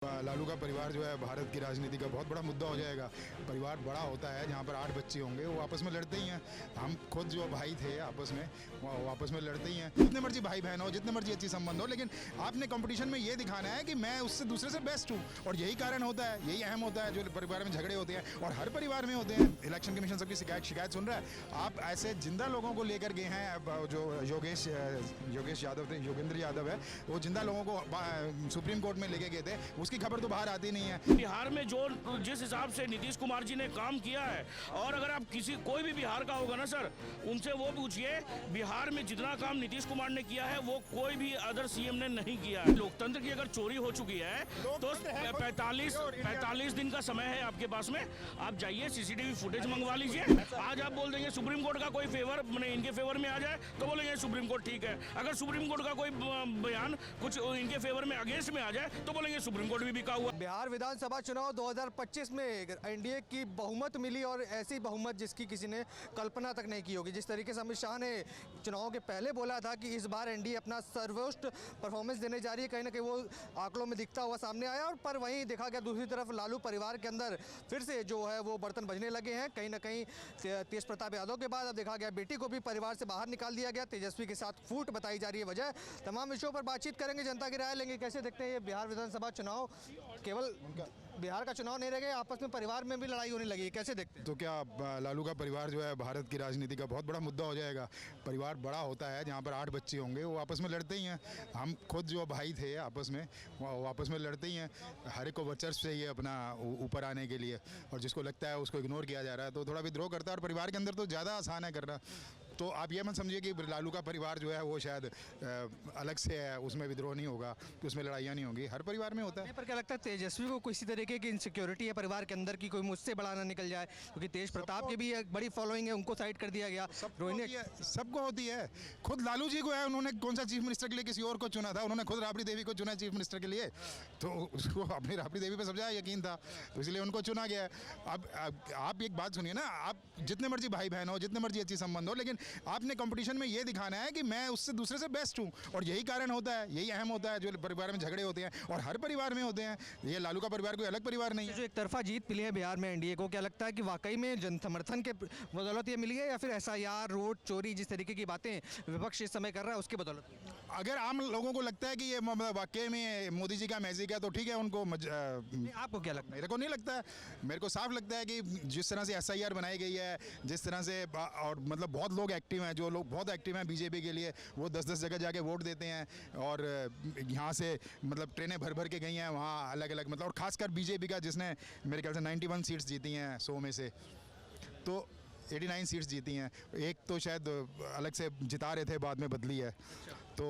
लालू का परिवार जो है भारत की राजनीति का बहुत बड़ा मुद्दा हो जाएगा। परिवार बड़ा होता है जहाँ पर 8 बच्चे होंगे, वो आपस में लड़ते ही हैं। हम खुद जो भाई थे आपस में, वो आपस में लड़ते ही हैं। जितने मर्जी भाई बहन हो, जितने मर्जी अच्छी संबंध हो, लेकिन आपने कंपटीशन में ये दिखाना है कि मैं उससे दूसरे से बेस्ट हूँ। और यही कारण होता है, यही अहम होता है जो परिवार में झगड़े होते हैं, और हर परिवार में होते हैं। इलेक्शन कमीशन सबकी शिकायत सुन रहा है। आप ऐसे जिंदा लोगों को लेकर गए हैं। जो योगेश यादव थे, योगेंद्र यादव है, वो जिंदा लोगों को सुप्रीम कोर्ट में लेके गए थे। उसकी खबर तो बाहर आती नहीं है। बिहार में जो जिस हिसाब से नीतीश कुमार जी ने काम किया है, और अगर आप कोई भी बिहार का होगा ना सर, उनसे वो पूछिए, बिहार में जितना काम नीतीश कुमार ने किया है वो कोई भी अदर सीएम ने नहीं किया है। लोकतंत्र की अगर चोरी हो चुकी है तो 45 दिन का समय है आपके पास में। आप जाइए सीसीटीवी फुटेज मंगवा लीजिए। आज आप बोल देंगे सुप्रीम कोर्ट का कोई फेवर इनके फेवर में आ जाए तो बोलेंगे सुप्रीम कोर्ट ठीक है। अगर सुप्रीम कोर्ट का कोई बयान कुछ इनके फेवर में अगेंस्ट में आ जाए तो बोलेंगे सुप्रीम कोर्ट भी बिका हुआ। बिहार विधानसभा चुनाव 2025 में एनडीए की बहुमत मिली, और ऐसी बहुमत जिसकी किसी ने कल्पना तक नहीं की होगी। जिस तरीके से अमित शाह ने चुनाव के पहले बोला था कि इस बार एनडीए अपना सर्वोच्च परफॉर्मेंस देने जा रही है, कहीं ना कहीं वो आंकड़ों में दिखता हुआ सामने आया। और पर वहीं देखा गया दूसरी तरफ लालू परिवार के अंदर फिर से जो है वो बर्तन बजने लगे हैं। कहीं ना कहीं तेज प्रताप यादव के बाद अब देखा गया बेटी को भी परिवार से बाहर निकाल दिया गया। तेजस्वी के साथ फूट बताई जा रही है वजह। तमाम विषयों पर बातचीत करेंगे, जनता की राय लेंगे। कैसे देखते हैं ये बिहार विधानसभा चुनाव? केवल बिहार का चुनाव नहीं रह गया, आपस में परिवार में भी लड़ाई होने लगी है, कैसे देखते हैं? तो क्या लालू का परिवार जो है भारत की राजनीति का बहुत बड़ा मुद्दा हो जाएगा। परिवार बड़ा होता है जहाँ पर 8 बच्चे होंगे, वो आपस में लड़ते ही हैं। हम खुद जो भाई थे आपस में, वो आपस में लड़ते ही हैं। हर एक को वर्चस्व चाहिए अपना ऊपर आने के लिए, और जिसको लगता है उसको इग्नोर किया जा रहा है तो थोड़ा विद्रोह करता है। और परिवार के अंदर तो ज़्यादा आसान है करना। तो आप ये मत समझिए कि लालू का परिवार जो है वो शायद अलग से है, उसमें विद्रोह नहीं होगा, कि उसमें लड़ाइयाँ नहीं होंगी। हर परिवार में होता है। पर क्या लगता है तेजस्वी को किसी तरीके की इनसिक्योरिटी है परिवार के अंदर की, कोई मुझसे बड़ा ना निकल जाए? क्योंकि तेज प्रताप की भी एक बड़ी फॉलोइंग है, उनको साइड कर दिया गया। सबको होती है। खुद लालू जी को है, उन्होंने कौन सा चीफ मिनिस्टर के लिए किसी और को चुना था? उन्होंने खुद राबड़ी देवी को चुना चीफ मिनिस्टर के लिए, तो उसको अपनी राबड़ी देवी पर सब जगह यकीन था, तो इसलिए उनको चुना गया। अब आप एक बात सुनिए ना, आप जितने मर्जी भाई बहन हो, जितने मर्जी अच्छी संबंध हो, लेकिन आपने कंपटीशन में ये दिखाना है कि मैं उससे दूसरे से बेस्ट हूँ। और यही कारण होता है, यही अहम होता है जो परिवार में झगड़े होते हैं, और हर परिवार में होते हैं। ये लालू का परिवार कोई अलग परिवार नहीं है। जो एक तरफा जीत मिली है बिहार में एनडीए को, क्या लगता है कि वाकई में जन समर्थन के बदौलत ये मिली है, या फिर एसआईआर, वोट चोरी जिस तरीके की बातें विपक्ष इस समय कर रहा है उसके बदौलत? अगर आम लोगों को लगता है कि ये वाकई में मोदी जी का मैजिक है तो ठीक है, उनको आपको क्या लगता है? मेरे को नहीं लगता है। मेरे को साफ लगता है कि जिस तरह से एसआईआर बनाई गई है, जिस तरह से, और मतलब बहुत लोग एक्टिव हैं, जो लोग बहुत एक्टिव हैं बीजेपी के लिए, वो 10-10 जगह जाके वोट देते हैं। और यहाँ से मतलब ट्रेनें भर भर के गई हैं वहाँ अलग अलग, मतलब, और खासकर बीजेपी का, जिसने मेरे ख्याल से 91 सीट्स जीती हैं 100 में से, तो 89 सीट्स जीती हैं। एक तो शायद अलग से जिता रहे थे, बाद में बदली है, तो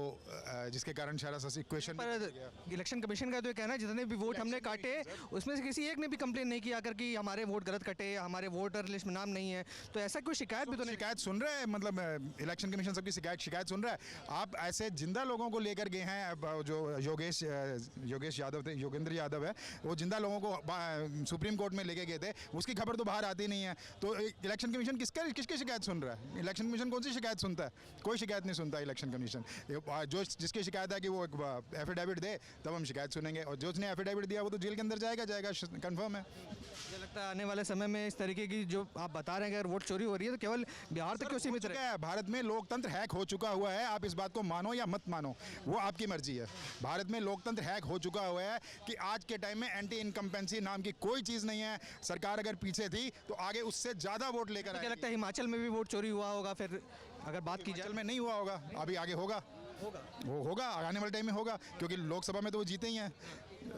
जिसके कारण शायद इक्वेशन। पर इलेक्शन कमीशन का तो कहना है जितने भी वोट हमने काटे उसमें से किसी एक ने भी कंप्लेन नहीं किया कर कि हमारे वोट गलत कटे, हमारे वोटर लिस्ट में नाम नहीं है। तो ऐसा कोई शिकायत भी तो नहीं? शिकायत सुन रहे हैं, मतलब इलेक्शन कमीशन सबकी शिकायत सुन रहा है। आप ऐसे जिंदा लोगों को लेकर गए हैं। जो योगेश यादव थे, योगेंद्र यादव है, वो जिंदा लोगों को सुप्रीम कोर्ट में लेके गए थे। उसकी खबर तो बाहर आती नहीं है। तो इलेक्शन कमीशन किसकी शिकायत सुन रहा है? इलेक्शन कमीशन कौन सी शिकायत सुनता है? कोई शिकायत नहीं सुनता इलेक्शन कमीशन। जो जिसकी शिकायत है कि वो एफिडेविट दे, तब हम शिकायत सुनेंगे। और जो उसने एफिडेविट दिया वो तो जेल के अंदर जाएगा कंफर्म है। मुझे लगता है आने वाले समय में इस तरीके की जो आप बता रहे हैं, अगर वोट चोरी हो रही है तो केवल बिहार तक क्यों सीमित है? भारत में लोकतंत्र हैक हो चुका हुआ है। आप इस बात को मानो या मत मानो, वो आपकी मर्जी है। भारत में लोकतंत्र हैक हो चुका हुआ है कि आज के टाइम में एंटी इनकम्पेंसी नाम की कोई चीज़ नहीं है। सरकार अगर पीछे थी तो आगे उससे ज़्यादा वोट लेकर आएगी। क्या लगता है हिमाचल में भी वोट चोरी हुआ होगा? फिर अगर बात की जाए, हिमाचल में नहीं हुआ होगा, अभी आगे होगा। वो होगा, आने वाले टाइम में होगा, क्योंकि लोकसभा में तो वो जीते ही हैं।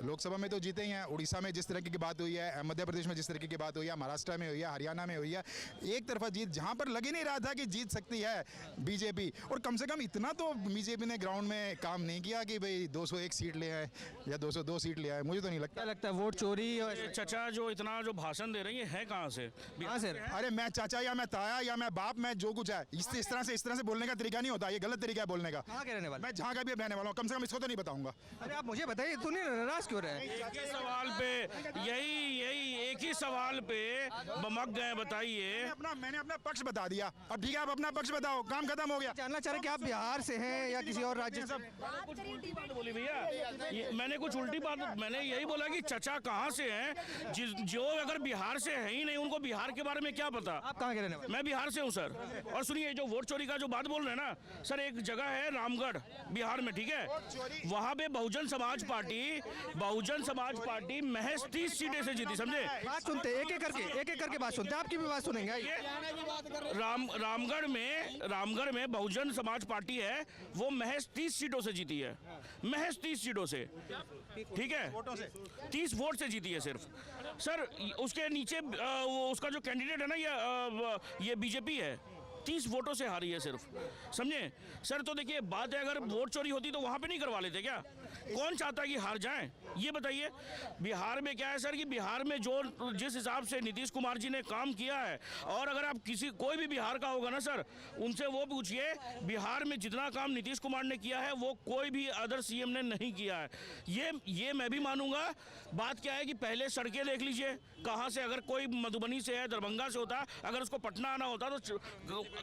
लोकसभा में तो जीते ही हैं। उड़ीसा में जिस तरीके की बात हुई है, मध्य प्रदेश में जिस तरीके की बात हुई है, महाराष्ट्र में हुई है, हरियाणा में हुई है, एक तरफा जीत जहां पर लग ही नहीं रहा था कि जीत सकती है बीजेपी। और कम से कम इतना तो बीजेपी ने ग्राउंड में काम नहीं किया कि भाई 201 सीट ले आए या 202 सीट ले आए। मुझे तो नहीं लगता। क्या लगता है वोट चोरी? और चचा जो इतना जो भाषण दे रही है कहाँ से? अरे मैं चाचा या मैं ताया या मैं बाप, मैं जो कुछ है, इस तरह से बोलने का तरीका नहीं होता। ये गलत तरीका है बोलने का। कहाँ के रहने वाले? मैं जहाँ का भी रहने वाला हूँ, कम से कम इसको तो नहीं बताऊंगा। अरे आप मुझे बताइए, तो नहीं नाराज क्यों रहे? एक ही सवाल पे यही एक ही सवाल पे बमक गए, बताइए। मैंने अपना पक्ष बता दिया। अब ठीक है, आप अपना पक्ष बताओ, काम खत्म हो गया। जानना चाह रहे हैं कि आप बिहार से हैं या किसी और राज्य से? कुछ उल्टी बात बोली भैया, मैंने कुछ उल्टी बात, मैंने यही बोला कि चचा कहाँ से हैं, जो अगर बिहार से है ही नहीं, उनको बिहार के बारे में क्या पता। आप कहाँ के रहने वाले? मैं बिहार से हूँ सर। और सुनिए, जो वोट चोरी का जो बात बोल रहे हैं ना सर, एक जगह है रामगढ़ बिहार में, ठीक है, वहाँ पे बहुजन समाज पार्टी महज 30 सीटें से जीती, समझे। बात सुनते एक एक करके बात सुनते हैं, आपकी भी बात सुनेंगे। रामगढ़ में बहुजन समाज पार्टी है, वो महज 30 सीटों से जीती है, महज 30 सीटों से, ठीक है, 30 वोट से जीती है सिर्फ सर। उसके नीचे उसका जो कैंडिडेट है ना, ये बीजेपी है, 30 वोटों से हारी है सिर्फ, समझे सर। तो देखिए, बात है, अगर वोट चोरी होती तो वहां पे नहीं करवा लेते क्या? कौन चाहता है कि हार जाएं? ये बताइए। बिहार में क्या है सर कि बिहार में जिस हिसाब से नीतीश कुमार जी ने काम किया है, और अगर आप कोई भी बिहार का होगा ना सर, उनसे वो पूछिए, बिहार में जितना काम नीतीश कुमार ने किया है वो कोई भी अदर सीएम ने नहीं किया है। ये मैं भी मानूंगा। बात क्या है कि पहले सड़कें देख लीजिए, कहाँ से, अगर कोई मधुबनी से है, दरभंगा से होता, अगर उसको पटना आना होता तो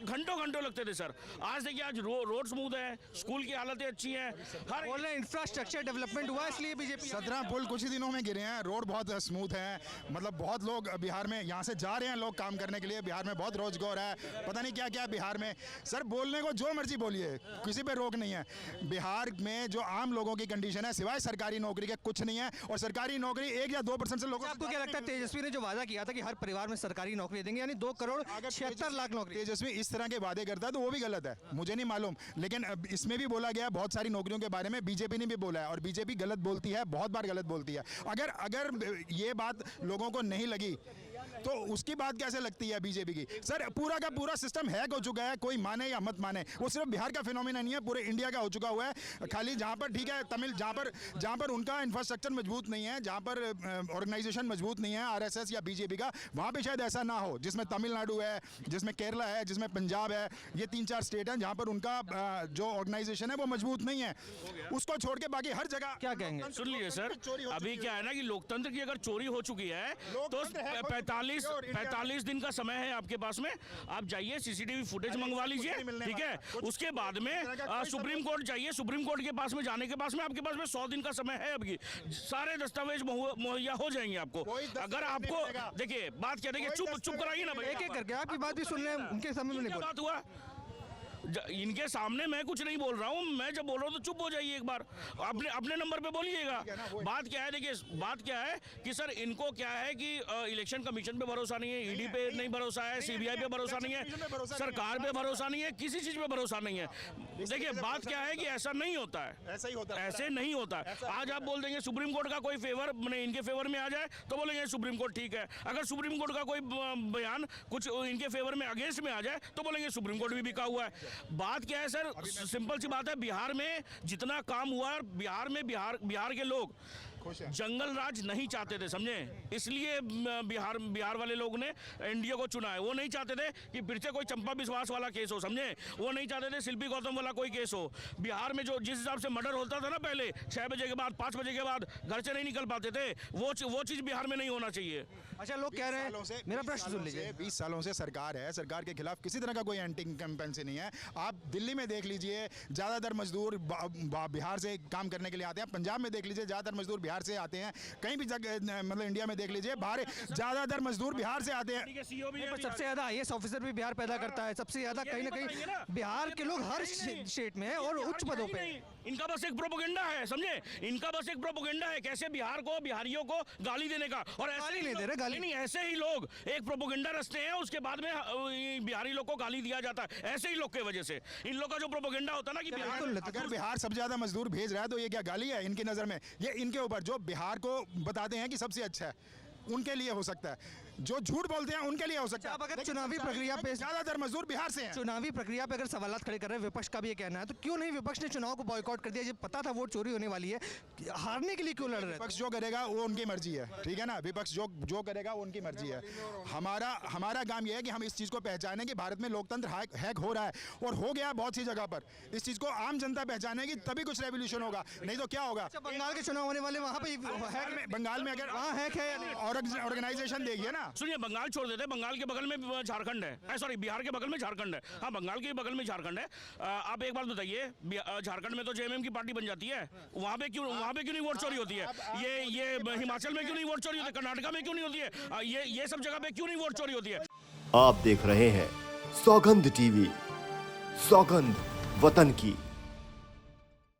घंटों लगते थे सर। आज देखिए, आज रोड स्मूथ है, स्कूल की हालतें अच्छी हैं, हर बोल रहे इंफ्रास्ट्रक्चर डेवलपमेंट हुआ, इसलिए बीजेपी। 17 पुल कुछ ही दिनों में गिरे हैं, रोड बहुत स्मूथ है, मतलब बहुत लोग बिहार में यहाँ से जा रहे हैं लोग काम करने के लिए। बिहार में बहुत रोजगार है, पता नहीं क्या क्या बिहार में सर। बोलने को जो मर्जी बोलिए, किसी पे रोक नहीं है। बिहार में जो आम लोगों की कंडीशन है, सिवाय सरकारी नौकरी के कुछ नहीं है, और सरकारी नौकरी 1 या 2% से लोगों। आपको क्या लगता है, तेजस्वी ने जो वादा किया था कि हर परिवार में सरकारी नौकरी देंगे, यानी 2,76,00,000 नौकरी, तेजस्वी इस तरह के वादे करता है तो वो भी गलत है, मुझे नहीं मालूम, लेकिन इसमें भी बोला गया बहुत सारी नौकरियों के बारे में, बीजेपी ने भी बोला है, और बीजेपी गलत बोलती है, बहुत बार गलत बोलती है। अगर ये बात लोगों को नहीं लगी तो उसकी बात कैसे लगती है बीजेपी की? सर, पूरा का पूरा सिस्टम हैक हो चुका है, कोई माने या मत माने, वो सिर्फ बिहार का फिनोमिना नहीं है, पूरे इंडिया का हो चुका हुआ है। खाली जहां पर ठीक है तमिल, जहां पर उनका इंफ्रास्ट्रक्चर मजबूत नहीं है, जहां पर ऑर्गेनाइजेशन मजबूत नहीं है आरएसएस या बीजेपी का, वहां पे शायद ऐसा ना हो। जिसमें तमिलनाडु है, जिसमें केरला है, जिसमें पंजाब है, ये 3-4 स्टेट हैं जहां पर उनका जो ऑर्गेनाइजेशन है वो मजबूत नहीं है। उसको छोड़ के बाकी हर जगह क्या कहेंगे? सुन लीजिए सर, अभी क्या है ना कि लोकतंत्र की अगर चोरी हो चुकी है तो 45 दिन का समय है आपके पास में। आप जाइए, सीसीटीवी फुटेज मंगवा लीजिए, ठीक है। उसके बाद में सुप्रीम कोर्ट जाइए, सुप्रीम कोर्ट के पास में जाने के पास में आपके पास में 100 दिन का समय है। अभी सारे दस्तावेज मुहैया हो जाएंगे आपको। अगर आपको देखिए, बात क्या, देखिए, चुप कराइए ना भाई, एक करके आपकी बात भी सुन रहे हैं, उनके सामने में नहीं बोल। बात हुआ, इनके सामने मैं कुछ नहीं बोल रहा हूँ, मैं जब बोल रहा हूँ तो चुप हो जाइए एक बार, अपने नंबर पे बोलिएगा। बात क्या है, देखिए, बात क्या है कि सर, इनको क्या है कि इलेक्शन कमीशन पे भरोसा नहीं है, ईडी पे नहीं भरोसा है, सीबीआई पे भरोसा नहीं है, सरकार पे भरोसा नहीं है, किसी चीज पे भरोसा नहीं है। देखिए, बात क्या है कि ऐसा नहीं होता है, ऐसे नहीं होता है। आज आप बोल देंगे सुप्रीम कोर्ट का कोई फेवर इनके फेवर में आ जाए तो बोलेंगे सुप्रीम कोर्ट ठीक है, अगर सुप्रीम कोर्ट का कोई बयान कुछ इनके फेवर में अगेंस्ट में आ जाए तो बोलेंगे सुप्रीम कोर्ट भी बिका हुआ है। बात क्या है सर, सिंपल सी बात है, बिहार में जितना काम हुआ, बिहार के लोग जंगल राज नहीं चाहते थे, समझे, इसलिए बिहार वाले लोग ने एनडीए को चुना है। वो नहीं चाहते थे कि फिर से कोई चंपा विश्वास वाला केस हो, समझे, वो नहीं चाहते थे शिल्पी गौतम वाला कोई केस हो। बिहार में जो जिस हिसाब से मर्डर होता था ना पहले, 6 बजे के बाद, 5 बजे के बाद घर से नहीं निकल पाते थे, वो चीज बिहार में नहीं होना चाहिए। अच्छा, लोग कह रहे हैं, मेरा प्रश्न सुन लीजिए, 20 सालों से सरकार है, सरकार के खिलाफ किसी तरह का कोई एंटी इंकम्पेंसी नहीं है। आप दिल्ली में देख लीजिए, ज्यादातर मजदूर बिहार से काम करने के लिए आते हैं, पंजाब में देख लीजिए ज्यादातर मजदूर बिहार से आते हैं, कहीं भी जगह मतलब इंडिया में देख लीजिए, बाहर ज्यादातर मजदूर बिहार से आते हैं। सबसे ज्यादा आईएएस ऑफिसर भी बिहार पैदा करता है, सबसे ज्यादा कहीं ना कहीं बिहार के लोग हर स्टेट में है और उच्च पदों पे। इनका बस एक प्रोपेगेंडा है, समझे, इनका बस एक प्रोपेगेंडा है कैसे बिहारियों को गाली देने का। और गाली नहीं दे रहे, गाली नहीं, ऐसे ही लोग एक प्रोपेगेंडा रचते हैं, उसके बाद में बिहारी लोग को गाली दिया जाता है, ऐसे ही लोग के वजह से। इन लोग का जो प्रोपेगेंडा होता है ना कि अगर बिहार सबसे ज्यादा मजदूर भेज रहा है तो ये क्या गाली है इनकी नजर में? ये इनके ऊपर जो बिहार को बताते हैं कि सबसे अच्छा है, उनके लिए हो सकता है, जो झूठ बोलते हैं उनके लिए हो सकता है। अब अगर लेकिन चुनावी प्रक्रिया पे ज्यादातर मजदूर बिहार से हैं। चुनावी प्रक्रिया पे अगर सवालात खड़े कर रहे हैं, विपक्ष का भी ये कहना है, तो क्यों नहीं विपक्ष ने चुनाव को बॉयकॉट कर दिया जब पता था वोट चोरी होने वाली है? हारने के लिए क्यों लड़ रहे थे? विपक्ष जो करेगा वो उनकी मर्जी है, ठीक है ना। विपक्ष जो करेगा वो उनकी मर्जी है। हमारा काम ये है कि हम इस चीज़ को पहचानें कि भारत में लोकतंत्र हैक हो रहा है और हो गया बहुत सी जगह पर। इस चीज़ को आम जनता पहचानेगी तभी कुछ रेवोल्यूशन होगा, नहीं तो क्या होगा। अच्छा, बंगाल के चुनाव होने वाले वहाँ पे बंगाल में अगर वहाँ हैक है या नहीं? ऑर्गेनाइजेशन देखिए ना। सुनिए, बंगाल छोड़ देते हैं, बंगाल के बगल में झारखंड है, सॉरी बिहार के बगल में झारखंड है। हाँ, बंगाल के बगल में झारखंड है। आप एक बात बताइए, झारखंड में तो जेएमएम की पार्टी बन जाती है, वहाँ पे क्यों नहीं वोट चोरी होती है? ये हिमाचल में क्यों नहीं वोट चोरी होती है? कर्नाटका में क्यों नहीं होती है? ये सब जगह पे क्यों नहीं वोट चोरी होती है? आप देख रहे हैं सौगंध टीवी, सौगंध वतन की।